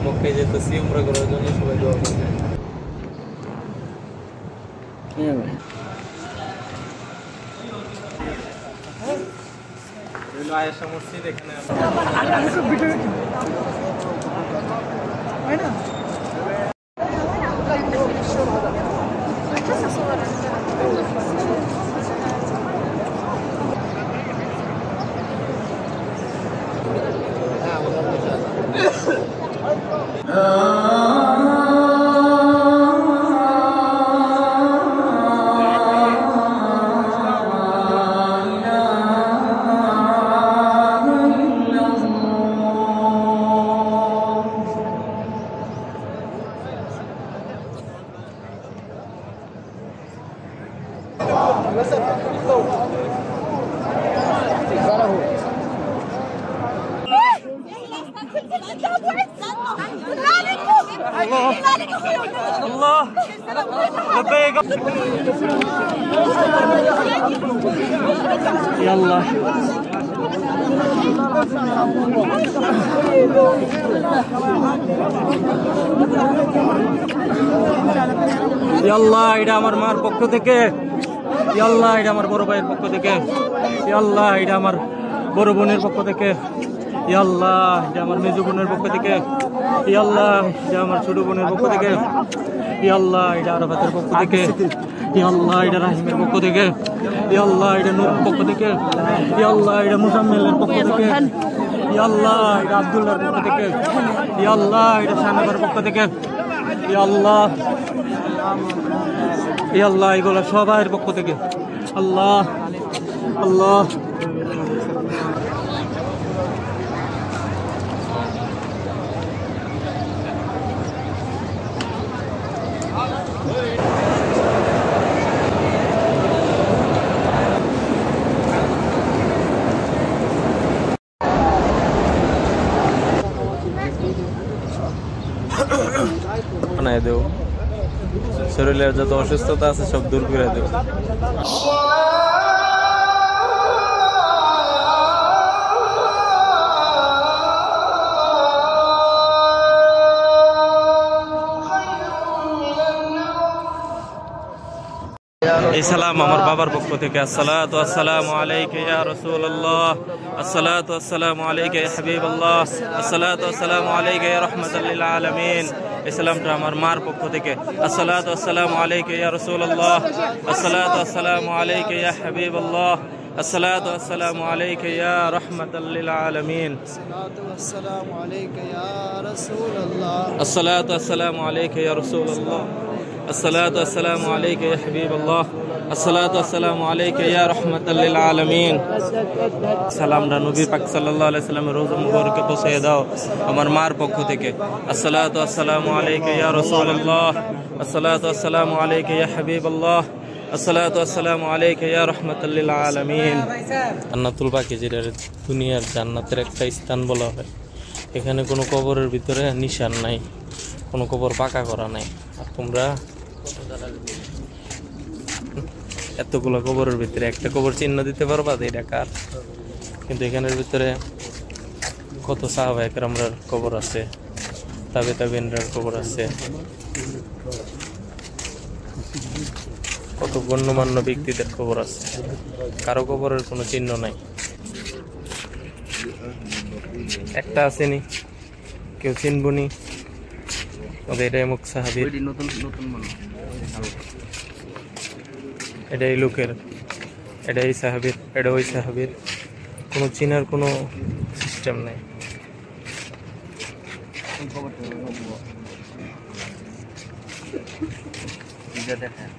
মক্কায় যেতেছি উমরা করার জন্য, সবাই দোয়া করবেন। আয়েশা মসজিদ এখানে الله لبيك يلا يلا এটা আমার মার পক্ষ থেকে, আল্লাহ এটা আমার বড় ভাইয়ের পক্ষ থেকে, আল্লাহ এটা আমার বড় বোনের পক্ষ থেকে, আল্লাহ এটা আমার মেজো বোনের পক্ষ থেকে, আল্লাহ এটা আমার ছোট বোনের পক্ষ থেকে, আল্লাহ এটা আরাফাতের পক্ষ থেকে, আল্লাহ এটা রাহিমের পক্ষ থেকে, আল্লাহ এটা নূরের পক্ষ থেকে, আল্লাহ এটা মুজাম্মেলের পক্ষ থেকে, আল্লাহ এটা আব্দুল্লাহর পক্ষ থেকে, আল্লাহ এটা শাহনাবের পক্ষ থেকে, আল্লাহ আল্লাহ এগুলো সবার পক্ষ থেকে, আল্লাহ আল্লাহ বানায় দেও, শরীরের যত অসুস্থতা আছে সব দূর করে দেও। এই সালাম আমার বাবার পক্ষ থেকে। আসসালাতু আসসালামু আলাইকা ইয়া রাসূলুল্লাহ, আসসালাতু আসসালামু আলাইকা ইয়া হাবিবাল্লাহ, আসসালাতু আসসালামু আলাইকা ইয়া রাহমাতাল লিল আলামিন। এই সালামটা আমার মার পক্ষ থেকে। আসসালাতু আসসালামু আলাইকা ইয়া রাসূলুল্লাহ, আসসালাতু আসসালামু আলাইকা ইয়া হাবিবাল্লাহ, আসসালাতু আসসালামু আলাইকা ইয়া রাহমাতাল লিল আলামিন। আসসালাতু আসসালামু আলাইকা ইয়া রাসূলুল্লাহ, আসসালাতু আসসালামু আলাইকা ইয়া রাসূলুল্লাহ, আসসালাতু আসসালামু আলাইকা ইয়া হাবিবাল্লাহ, আসসালাতু আসসালামু আলাইকা ইয়া রাহমাতাল লিল আলামিন। সালামটা নবী পাক সাল্লাল্লাহু আলাইহি সাল্লামের রওজা মুবারকে পৌঁছে দাও আমার মার পক্ষ থেকে। আসসালাতু আসসালামু আলাইকা ইয়া রাসূলুল্লাহ, আসসালাতু আসসালামু আলাইকা ইয়া হাবিবাল্লাহ, আসসালাতু আসসালামু আলাইকা ইয়া রাহমাতাল লিল আলামিন। জান্নাতুল বাকি, যেটা দুনিয়ার জান্নাতের একটা স্থান বলা হয়, এখানে কোনো কবরের ভিতরে নিশান নাই, কোনো কবর পাকা করা নাই। আর তোমরা এতগুলো কবরের ভিতরে একটা কবর চিহ্ন দিতে পারবা যে এটা কার? কিন্তু এখানের ভিতরে কত সাহাবা একরামরার কবর আছে, তাবেঈনরার কবর আছে, কত গণ্যমান্য ব্যক্তিদের কবর আছে, কারো কবরের কোনো চিহ্ন নাই। একটা আসেনি, কেউ চিনবনি এটাই মুখ সাহাবীর, এটাই লোকের, এটাই সাহাবীর, এটা ওই সাহাবীর, কোনো চিনার কোনো সিস্টেম নাই। দেখেন